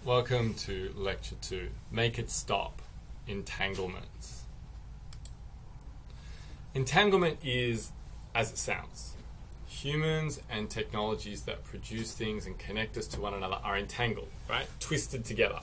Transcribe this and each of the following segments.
Welcome to Lecture 2, Make It Stop, Entanglements. Entanglement is, as it sounds, humans and technologies that produce things and connect us to one another are entangled, right? Twisted together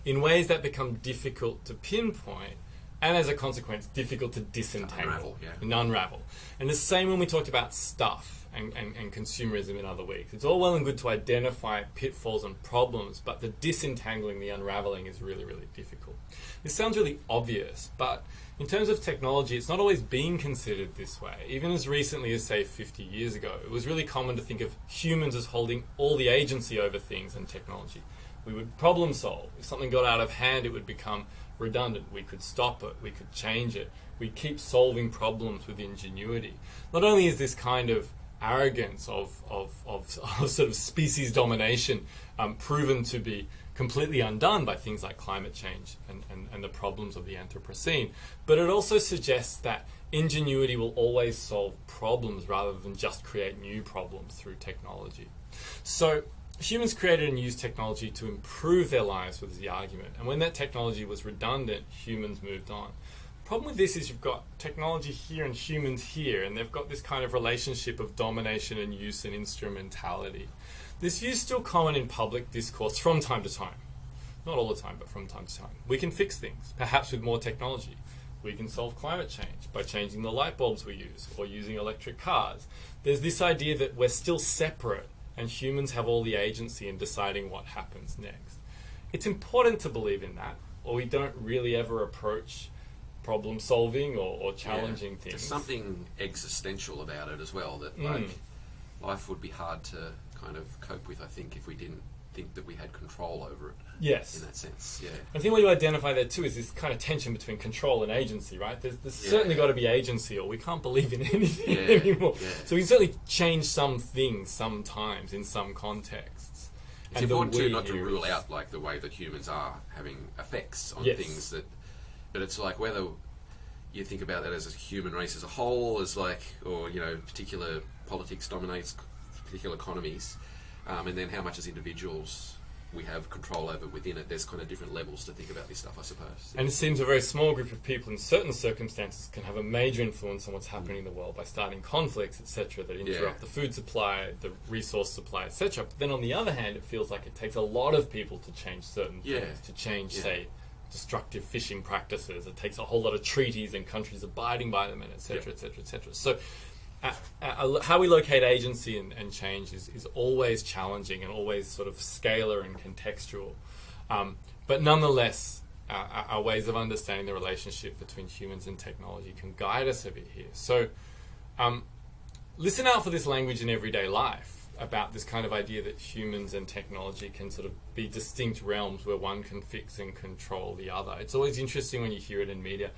in ways that become difficult to pinpoint and as a consequence difficult to disentangle and unravel. And the same when we talked about stuff and consumerism in other weeks. It's all well and good to identify pitfalls and problems, but the disentangling, the unraveling is really, really difficult. This sounds really obvious, but in terms of technology, it's not always been considered this way. Even as recently as, say, 50 years ago, it was really common to think of humans as holding all the agency over things and technology. We would problem solve. If something got out of hand, it would become redundant. We could stop it. We could change it. We'd keep solving problems with ingenuity. Not only is this kind of arrogance of sort of species domination proven to be completely undone by things like climate change and the problems of the Anthropocene, but it also suggests that ingenuity will always solve problems rather than just create new problems through technology. So humans created and used technology to improve their lives, was the argument, and when that technology was redundant, humans moved on. The problem with this is you've got technology here and humans here, and they've got this kind of relationship of domination and use and instrumentality. This view is still common in public discourse from time to time. Not all the time, but from time to time. We can fix things, perhaps with more technology. We can solve climate change by changing the light bulbs we use or using electric cars. There's this idea that we're still separate and humans have all the agency in deciding what happens next. It's important to believe in that, or we don't really ever approach problem solving or challenging things. There's something existential about it as well, that like life would be hard to kind of cope with, I think, if we didn't think that we had control over it. Yes. In that sense, yeah. I think what you identify there too is this kind of tension between control and agency, right? There's certainly got to be agency or we can't believe in anything anymore. Yeah. So we can certainly change some things sometimes in some contexts. It's important too not to rule out like the way that humans are having effects on things that, but it's like whether you think about that as a human race as a whole, as like, or particular politics dominates particular economies, and then how much as individuals we have control over within it. There's kind of different levels to think about this stuff, I suppose. And it seems a very small group of people in certain circumstances can have a major influence on what's happening in the world by starting conflicts, etc., that interrupt the food supply, the resource supply, etc. But then on the other hand, it feels like it takes a lot of people to change certain things, to change, say, destructive fishing practices. It takes a whole lot of treaties and countries abiding by them, and etc., etc., etc. So how we locate agency and change is always challenging and always sort of scalar and contextual. But nonetheless, our ways of understanding the relationship between humans and technology can guide us a bit here. So listen out for this language in everyday life about this kind of idea that humans and technology can sort of be distinct realms where one can fix and control the other. It's always interesting when you hear it in media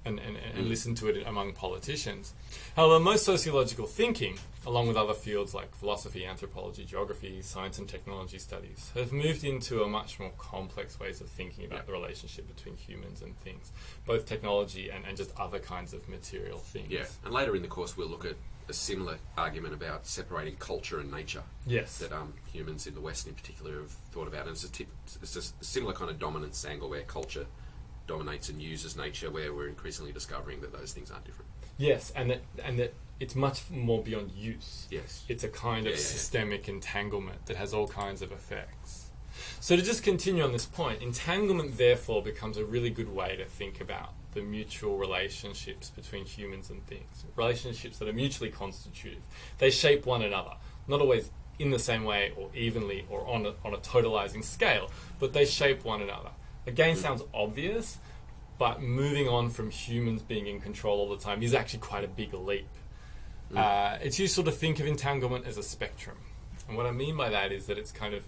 and listen to it among politicians. However, most sociological thinking, along with other fields like philosophy, anthropology, geography, science and technology studies, have moved into a much more complex ways of thinking about the relationship between humans and things, both technology and just other kinds of material things. Yeah, and later in the course we'll look at a similar argument about separating culture and nature. Yes. That humans in the West in particular have thought about. And it's a similar kind of dominance angle where culture dominates and uses nature, where we're increasingly discovering that those things aren't different. Yes, and that it's much more beyond use. Yes. It's a kind of systemic entanglement that has all kinds of effects. So to just continue on this point, entanglement therefore becomes a really good way to think about the mutual relationships between humans and things, relationships that are mutually constitutive. They shape one another, not always in the same way or evenly or on a totalizing scale, but they shape one another. Again, sounds obvious, but moving on from humans being in control all the time is actually quite a big leap. It's useful to think of entanglement as a spectrum. And what I mean by that is that it's kind of,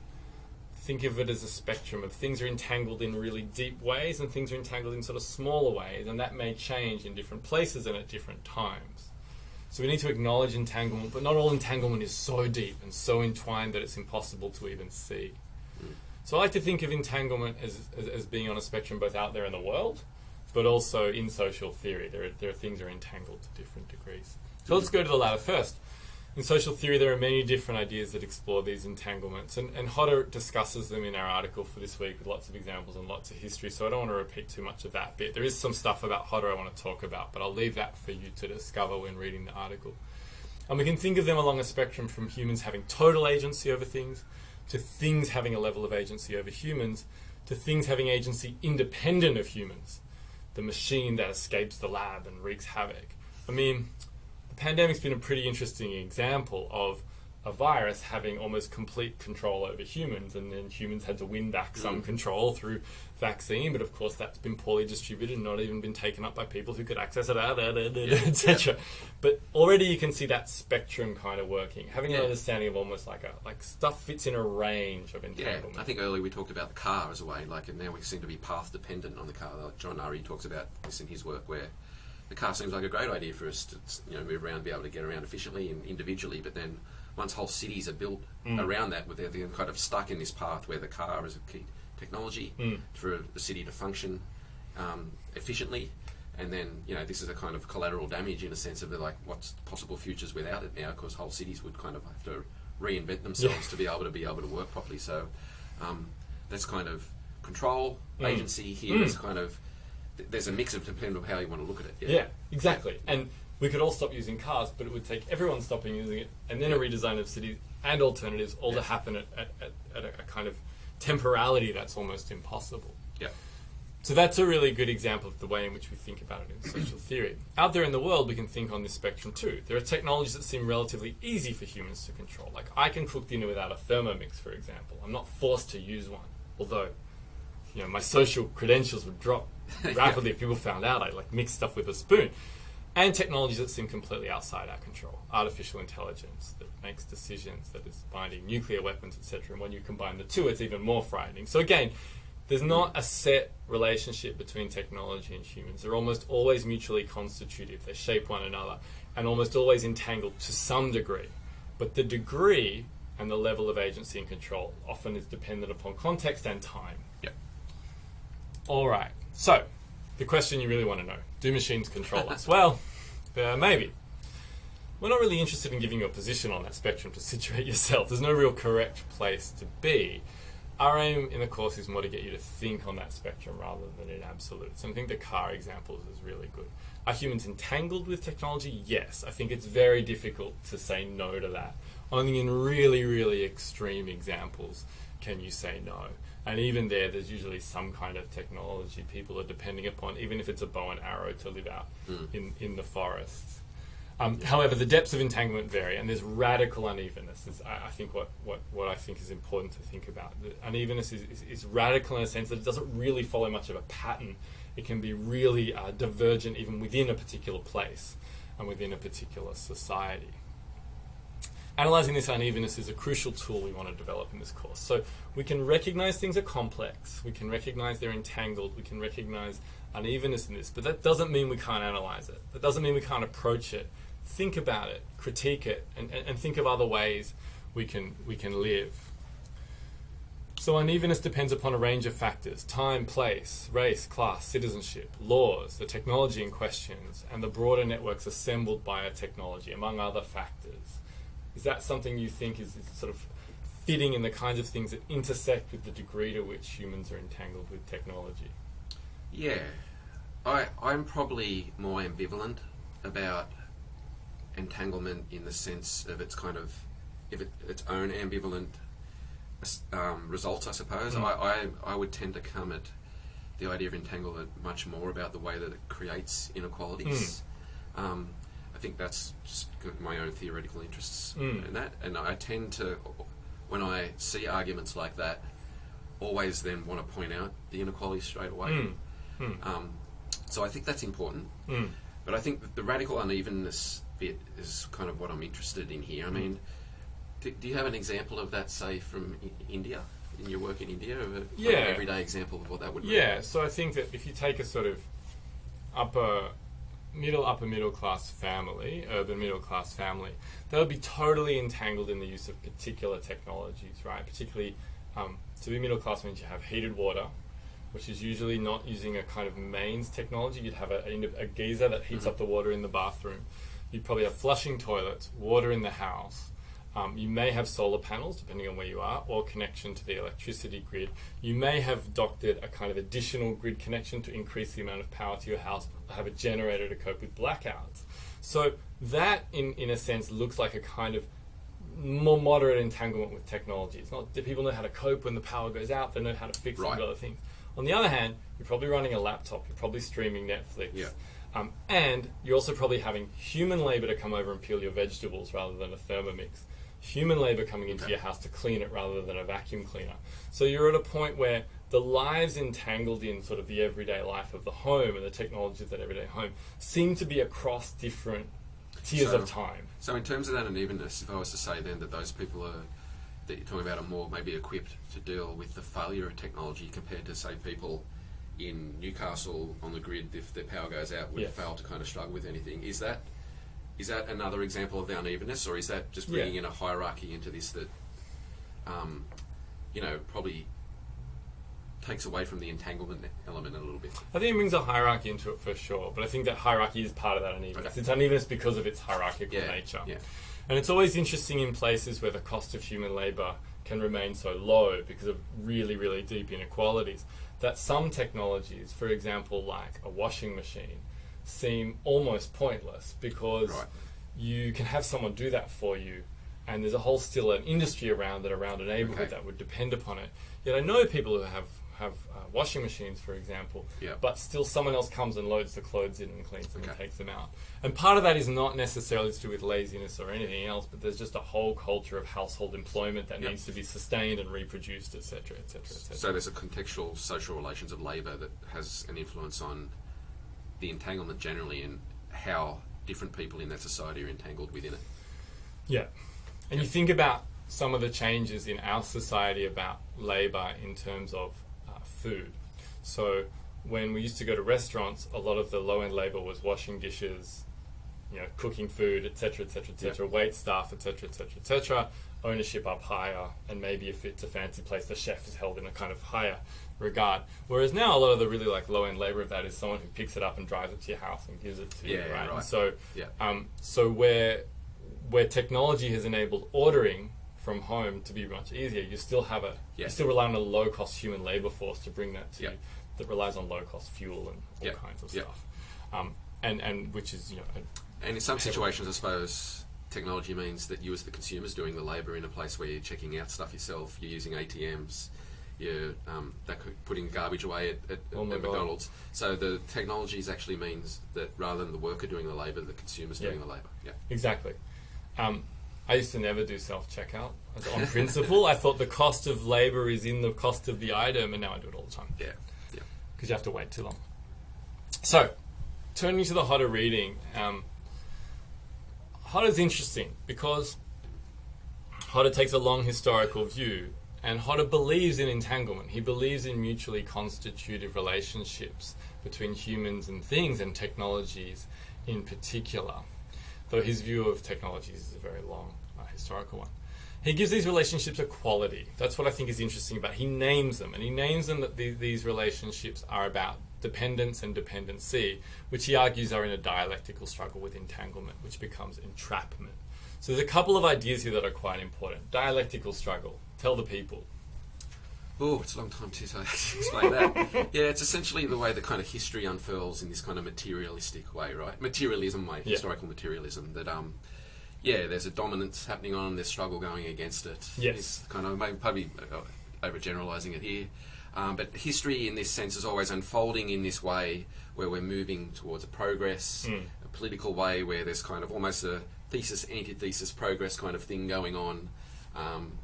think of it as a spectrum of things are entangled in really deep ways and things are entangled in sort of smaller ways, and that may change in different places and at different times. So we need to acknowledge entanglement, but not all entanglement is so deep and so entwined that it's impossible to even see. So I like to think of entanglement as being on a spectrum both out there in the world, but also in social theory. There are things that are entangled to different degrees. So let's go to the latter first. In social theory, there are many different ideas that explore these entanglements, and Hodder discusses them in our article for this week with lots of examples and lots of history, so I don't want to repeat too much of that bit. There is some stuff about Hodder I want to talk about, but I'll leave that for you to discover when reading the article. And we can think of them along a spectrum from humans having total agency over things, to things having a level of agency over humans, to things having agency independent of humans. The machine that escapes the lab and wreaks havoc. I mean, the pandemic's been a pretty interesting example of a virus having almost complete control over humans, and then humans had to win back some control through vaccine, but of course that's been poorly distributed and not even been taken up by people who could access it, etc. But already you can see that spectrum kind of working, having an understanding of almost like stuff fits in a range of entanglement. Yeah, I think earlier we talked about the car as a way, and now we seem to be path dependent on the car. Like John Murray talks about this in his work, where the car seems like a great idea for us to move around, be able to get around efficiently and individually, but then once whole cities are built around that, where they're kind of stuck in this path where the car is a key technology for the city to function efficiently, and then this is a kind of collateral damage in a sense of what's possible futures without it now, because whole cities would kind of have to reinvent themselves to be able to work properly. So that's kind of control agency here. Is kind of there's a mix of depending on how you want to look at it. Yeah, exactly. And we could all stop using cars, but it would take everyone stopping using it, and then a redesign of cities and alternatives all to happen at a kind of temporality that's almost impossible. Yeah. So that's a really good example of the way in which we think about it in social theory. Out there in the world, we can think on this spectrum too. There are technologies that seem relatively easy for humans to control. Like I can cook dinner without a Thermomix, for example. I'm not forced to use one, although my social credentials would drop rapidly if people found out I mix stuff with a spoon. And technologies that seem completely outside our control. Artificial intelligence that makes decisions, that is finding nuclear weapons, etc. And when you combine the two, it's even more frightening. So again, there's not a set relationship between technology and humans. They're almost always mutually constitutive. They shape one another and almost always entangled to some degree. But the degree and the level of agency and control often is dependent upon context and time. Yep. All right. So, the question you really want to know, do machines control us? Well, maybe. We're not really interested in giving you a position on that spectrum to situate yourself. There's no real correct place to be. Our aim in the course is more to get you to think on that spectrum rather than in absolutes. And I think the car examples is really good. Are humans entangled with technology? Yes. I think it's very difficult to say no to that. Only in really, really extreme examples can you say no. And even there's usually some kind of technology people are depending upon, even if it's a bow and arrow to live out in the forests. However, the depths of entanglement vary, and there's radical unevenness. I think what I think is important to think about. The unevenness is radical in a sense that it doesn't really follow much of a pattern. It can be really divergent even within a particular place and within a particular society. Analysing this unevenness is a crucial tool we want to develop in this course. So we can recognise things are complex, we can recognise they're entangled, we can recognise unevenness in this, but that doesn't mean we can't analyse it. That doesn't mean we can't approach it, think about it, critique it, and think of other ways we can live. So unevenness depends upon a range of factors: time, place, race, class, citizenship, laws, the technology in questions, and the broader networks assembled by a technology, among other factors. Is that something you think is sort of fitting in the kinds of things that intersect with the degree to which humans are entangled with technology? Yeah. I'm probably more ambivalent about entanglement in the sense of its own ambivalent results, I suppose. I would tend to come at the idea of entanglement much more about the way that it creates inequalities. I think that's just my own theoretical interests in that, and I tend to, when I see arguments like that, always then want to point out the inequality straight away. So I think that's important, but I think that the radical unevenness bit is kind of what I'm interested in here. I mean, do you have an example of that, say, from India, in your work in India, of an everyday example of what that would be? Yeah, so I think that if you take a sort of upper middle class family, urban middle class family, they would be totally entangled in the use of particular technologies, right? Particularly, to be middle class means you have heated water, which is usually not using a kind of mains technology. You'd have a geyser that heats up the water in the bathroom. You probably have flushing toilets, water in the house. You may have solar panels, depending on where you are, or connection to the electricity grid. You may have doctored a kind of additional grid connection to increase the amount of power to your house, or have a generator to cope with blackouts. So that, in a sense, looks like a kind of more moderate entanglement with technology. It's not that people know how to cope when the power goes out, they know how to fix it with other things. On the other hand, you're probably running a laptop, you're probably streaming Netflix. Yeah. And you're also probably having human labor to come over and peel your vegetables rather than a Thermomix. Human labor coming into your house to clean it rather than a vacuum cleaner. So you're at a point where the lives entangled in sort of the everyday life of the home and the technologies of that everyday home seem to be across different tiers of time. So in terms of that unevenness, if I was to say then that those people that you're talking about are more maybe equipped to deal with the failure of technology compared to, say, people in Newcastle on the grid, if their power goes out, would fail to kind of struggle with anything. Is that another example of the unevenness, or is that just bringing in a hierarchy into this that, probably takes away from the entanglement element a little bit? I think it brings a hierarchy into it for sure, but I think that hierarchy is part of that unevenness. Okay. It's unevenness because of its hierarchical nature. Yeah. And it's always interesting in places where the cost of human labour can remain so low because of really, really deep inequalities, that some technologies, for example, like a washing machine, seem almost pointless because you can have someone do that for you, and there's a whole still an industry around a neighbourhood that would depend upon it. Yet I know people who have washing machines, for example, but still someone else comes and loads the clothes in and cleans them and takes them out. And part of that is not necessarily to do with laziness or anything else, but there's just a whole culture of household employment that needs to be sustained and reproduced, etc., etc., etc. So there's a contextual social relations of labour that has an influence on the entanglement generally and how different people in that society are entangled within it. Yeah. And you think about some of the changes in our society about labour in terms of food. So when we used to go to restaurants, a lot of the low-end labour was washing dishes, cooking food, etc., etc., etc., wait staff, etc., etc., etc., ownership up higher, and maybe if it's a fancy place, the chef is held in a kind of higher regard. Whereas now a lot of the really low-end labour of that is someone who picks it up and drives it to your house and gives it to you, right? And so, so where technology has enabled ordering from home to be much easier, you still have you still rely on a low-cost human labour force to bring that to you, that relies on low-cost fuel and all kinds of stuff, and which is and in some situations, I suppose technology means that you as the consumer's doing the labour in a place where you're checking out stuff yourself, you're using ATMs, you're putting garbage away at McDonald's. So the technologies actually means that rather than the worker doing the labour, the consumer's doing the labour. Yeah, exactly. I used to never do self-checkout. On principle, I thought the cost of labour is in the cost of the item, and now I do it all the time. Yeah. Because you have to wait too long. So, turning to the Hodder reading, Hodder's interesting because Hodder takes a long historical view, and Hodder believes in entanglement. He believes in mutually constitutive relationships between humans and things, and technologies in particular. Though his view of technologies is a very long historical one. He gives these relationships a quality. That's what I think is interesting about it. He names them, and he names them that these relationships are about dependence and dependency, which he argues are in a dialectical struggle with entanglement, which becomes entrapment. So there's a couple of ideas here that are quite important. Dialectical struggle. Tell the people. Oh, it's a long time to explain that. Yeah, it's essentially the way that kind of history unfurls in this kind of materialistic way, right? Materialism way, historical materialism. That, there's a dominance happening on, there's struggle going against it. Yes. It's kind of, probably overgeneralising it here. But history in this sense is always unfolding in this way where we're moving towards a progress, a political way where there's kind of almost a thesis, antithesis, progress kind of thing going on.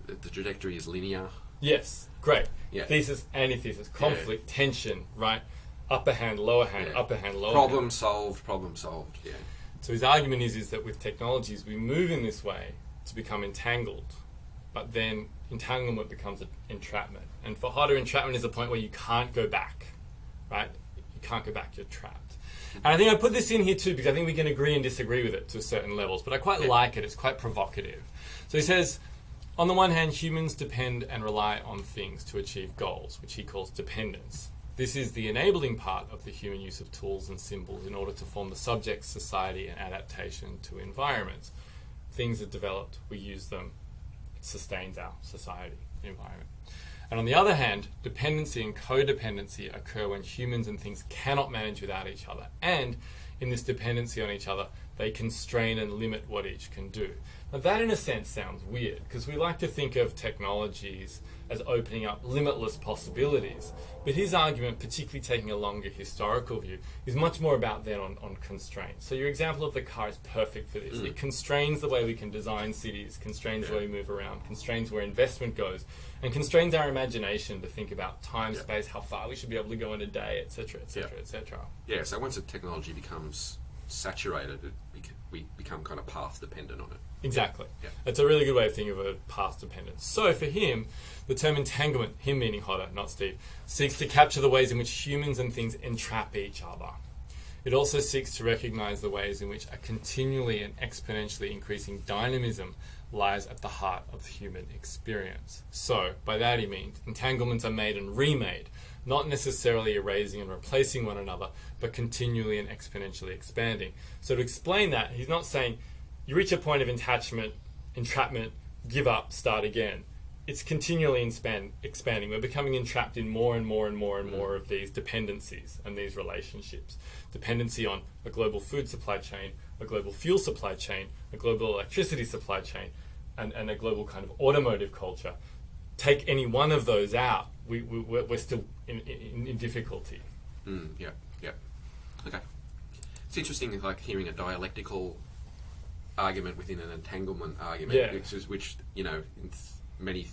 The trajectory is linear. Yes, great. Yeah. Thesis, antithesis, conflict, tension, right? Upper hand, lower hand, upper hand, lower hand. Problem solved, yeah. So his argument is that with technologies, we move in this way to become entangled, but then entanglement becomes an entrapment. And for Hodder, entrapment is the point where you can't go back, right? You can't go back, you're trapped. And I think I put this in here too, because I think we can agree and disagree with it to certain levels, but I quite like it. It's quite provocative. So he says, on the one hand, humans depend and rely on things to achieve goals, which he calls dependence. This is the enabling part of the human use of tools and symbols in order to form the subject, society, and adaptation to environments. Things are developed, we use them, it sustains our society, environment. And on the other hand, dependency and codependency occur when humans and things cannot manage without each other. And in this dependency on each other, they constrain and limit what each can do. Now that in a sense sounds weird, because we like to think of technologies as opening up limitless possibilities. But his argument, particularly taking a longer historical view, is much more about then on constraints. So your example of the car is perfect for this. It constrains the way we can design cities, constrains the way we move around, constrains where investment goes, and constrains our imagination to think about time, space, how far we should be able to go in a day, etc., etc., etc. Yeah, so once a technology becomes saturated, we become kind of path dependent on it. Exactly. Yeah. It's a really good way of thinking of a path dependence. So for him, the term entanglement, him meaning Hodder, not Steve, seeks to capture the ways in which humans and things entrap each other. It also seeks to recognize the ways in which a continually and exponentially increasing dynamism lies at the heart of the human experience. So, by that he means entanglements are made and remade, not necessarily erasing and replacing one another, but continually and exponentially expanding. So to explain that, he's not saying you reach a point of entrapment, give up, start again. It's continually expanding. We're becoming entrapped in more and more and more and more of these dependencies and these relationships. Dependency on a global food supply chain, a global fuel supply chain, a global electricity supply chain, and a global kind of automotive culture. Take any one of those out, we're still in difficulty. Yeah. Okay. It's interesting, like hearing a dialectical argument within an entanglement argument, which you know, in many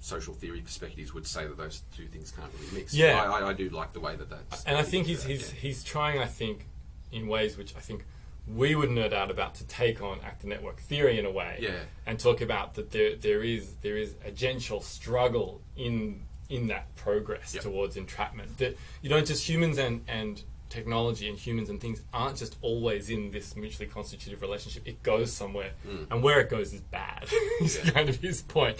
social theory perspectives would say that those two things can't really mix. Yeah, I do like the way that's. And I think he's trying, I think, in ways which I think we would nerd out about, to take on actor network theory in a way, and talk about that there is a gentle struggle in that progress towards entrapment. That you don't just humans and technology and humans and things aren't just always in this mutually constitutive relationship. It goes somewhere, and where it goes is bad. Is kind of his point.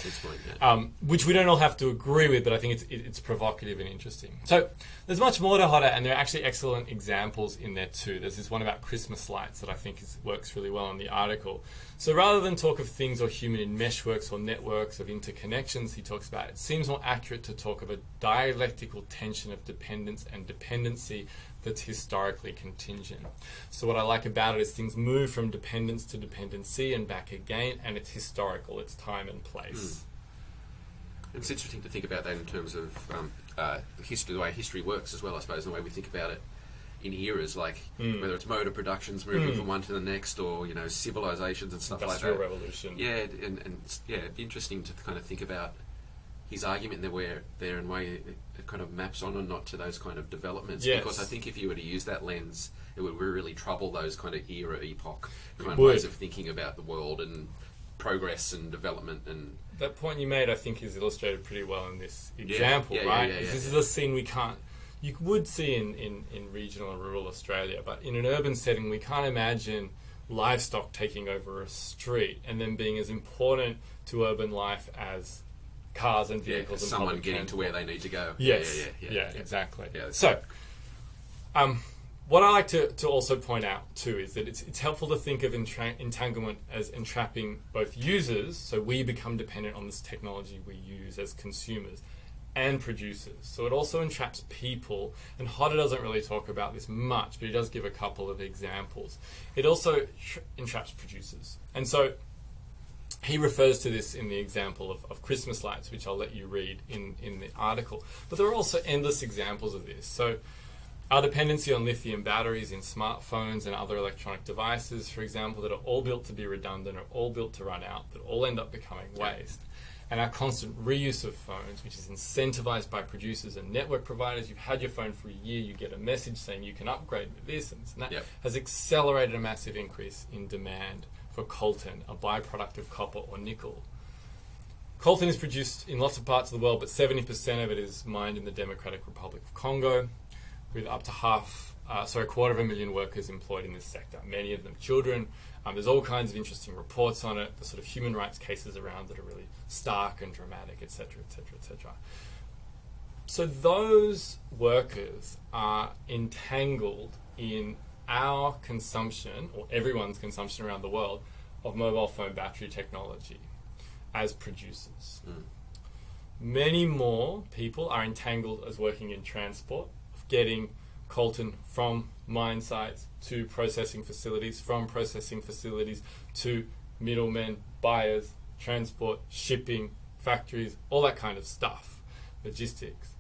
Which we don't all have to agree with, but I think it's provocative and interesting. So there's much more to Hodder, and there are actually excellent examples in there too. There's this one about Christmas lights that I think works really well in the article. So rather than talk of things or human in meshworks or networks of interconnections, he talks about it seems more accurate to talk of a dialectical tension of dependence and dependency that's historically contingent. So what I like about it is things move from dependence to dependency and back again, and it's historical, it's time and place. It's interesting to think about that in terms of history, the way history works as well, I suppose, and the way we think about it in eras, like whether it's mode of productions moving from one to the next, or you know, civilizations and stuff like that. Industrial revolution. Yeah, and it'd be interesting to kind of think about his argument there and way it kind of maps on or not to those kind of developments. Yes. Because I think if you were to use that lens, it would really trouble those kind of epoch kind of ways of thinking about the world and progress and development. And that point you made, I think, is illustrated pretty well in this example, right? This is a scene you would see in regional and rural Australia, but in an urban setting, we can't imagine livestock taking over a street and then being as important to urban life as cars and vehicles and someone getting to where they need to go. Yes. Exactly. So, what I like to also point out too is that it's helpful to think of entanglement as entrapping both users, so we become dependent on this technology we use as consumers, and producers. So it also entraps people, and Hodder doesn't really talk about this much, but he does give a couple of examples. It also entraps producers. And so he refers to this in the example of Christmas lights, which I'll let you read in the article. But there are also endless examples of this. So our dependency on lithium batteries in smartphones and other electronic devices, for example, that are all built to be redundant, are all built to run out, that all end up becoming waste. And our constant reuse of phones, which is incentivized by producers and network providers. You've had your phone for a year, you get a message saying you can upgrade with this and that, has accelerated a massive increase in demand for Colton, a byproduct of copper or nickel. Colton is produced in lots of parts of the world, but 70% of it is mined in the Democratic Republic of Congo, with up to a 250,000 workers employed in this sector, many of them children. There's all kinds of interesting reports on it, the sort of human rights cases around that are really stark and dramatic, etc., etc., etc. So those workers are entangled in our consumption, or everyone's consumption around the world, of mobile phone battery technology as producers. Many more people are entangled as working in transport, of getting coltan from mine sites to processing facilities, from processing facilities to middlemen, buyers, transport, shipping, factories, all that kind of stuff, logistics.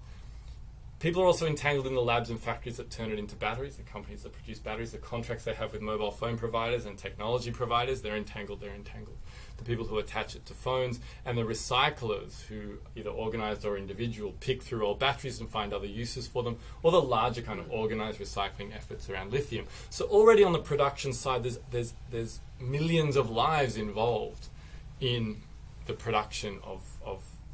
People are also entangled in the labs and factories that turn it into batteries, the companies that produce batteries, the contracts they have with mobile phone providers and technology providers, they're entangled. The people who attach it to phones, and the recyclers who, either organised or individual, pick through old batteries and find other uses for them, or the larger kind of organised recycling efforts around lithium. So already on the production side, there's millions of lives involved in the production of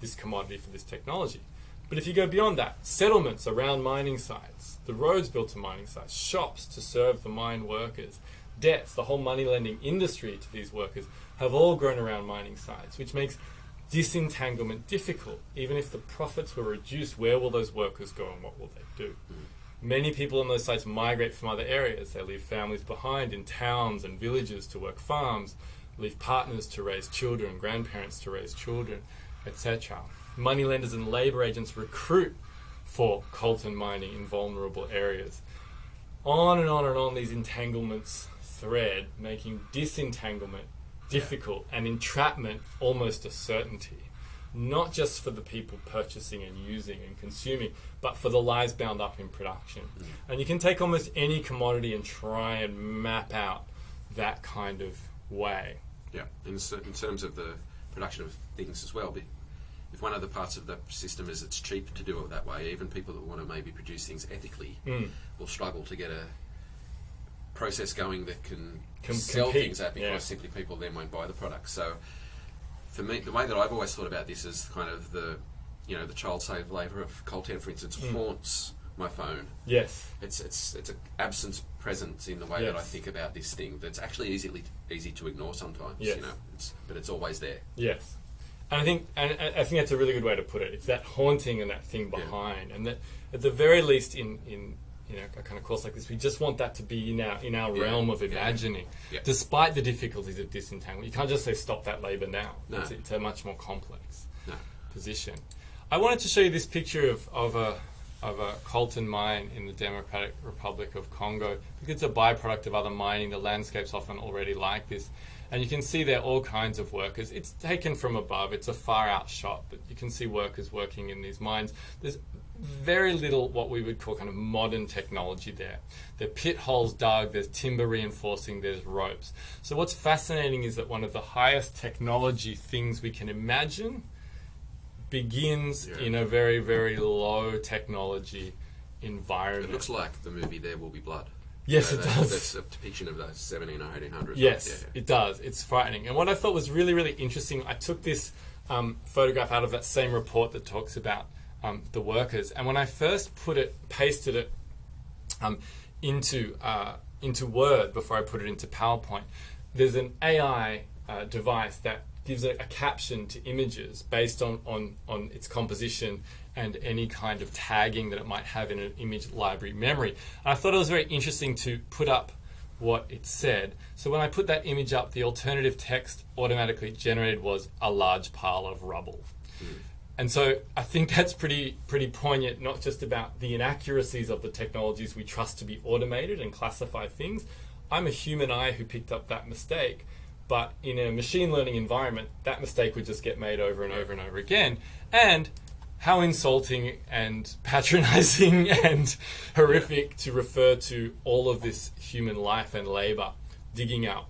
this commodity for this technology. But if you go beyond that, settlements around mining sites, the roads built to mining sites, shops to serve the mine workers, debts, the whole money lending industry to these workers have all grown around mining sites, which makes disentanglement difficult. Even if the profits were reduced, where will those workers go and what will they do? Many people on those sites migrate from other areas. They leave families behind in towns and villages to work farms, leave partners to raise children, grandparents to raise children, etc. Moneylenders and labour agents recruit for coltan mining in vulnerable areas. On and on and on these entanglements thread, making disentanglement difficult and entrapment almost a certainty. Not just for the people purchasing and using and consuming, but for the lives bound up in production. And you can take almost any commodity and try and map out that kind of way. Yeah, in terms of the production of things as well. If one of the parts of the system is it's cheap to do it that way, even people that want to maybe produce things ethically will struggle to get a process going that can sell compete. Things out because simply people then won't buy the product. So for me, the way that I've always thought about this is kind of the child slave labour of coltan, for instance, haunts my phone. Yes. It's an absence presence in the way that I think about this thing that's actually easy to ignore sometimes. Yes. But it's always there. Yes. And I think that's a really good way to put it. It's that haunting and that thing behind, and that at the very least in a kind of course like this, we just want that to be in our realm of imagining, despite the difficulties of disentanglement. You can't just say stop that labour now. No. It's a much more complex position. I wanted to show you this picture of a coltan mine in the Democratic Republic of Congo because it's a byproduct of other mining. The landscape's often already like this. And you can see there are all kinds of workers. It's taken from above. It's a far out shot, but you can see workers working in these mines. There's very little what we would call kind of modern technology there. There are pit holes dug, there's timber reinforcing, there's ropes. So what's fascinating is that one of the highest technology things we can imagine begins in a very, very low technology environment. It looks like the movie There Will Be Blood. Yes, it does. That's a depiction of the 17 or 1800s. Yes, it does. It's frightening. And what I thought was really, really interesting, I took this photograph out of that same report that talks about the workers. And when I first pasted it into Word before I put it into PowerPoint, there's an AI device that gives a caption to images based on its composition and any kind of tagging that it might have in an image library memory. And I thought it was very interesting to put up what it said. So when I put that image up, the alternative text automatically generated was a large pile of rubble. And so I think that's pretty poignant, not just about the inaccuracies of the technologies we trust to be automated and classify things. I'm a human eye who picked up that mistake, but in a machine learning environment, that mistake would just get made over and over and over again. And how insulting and patronizing and horrific to refer to all of this human life and labor digging out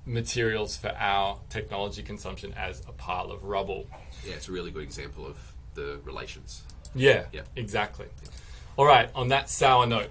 materials for our technology consumption as a pile of rubble. Yeah, it's a really good example of the relations. Yeah, exactly. All right, on that sour note.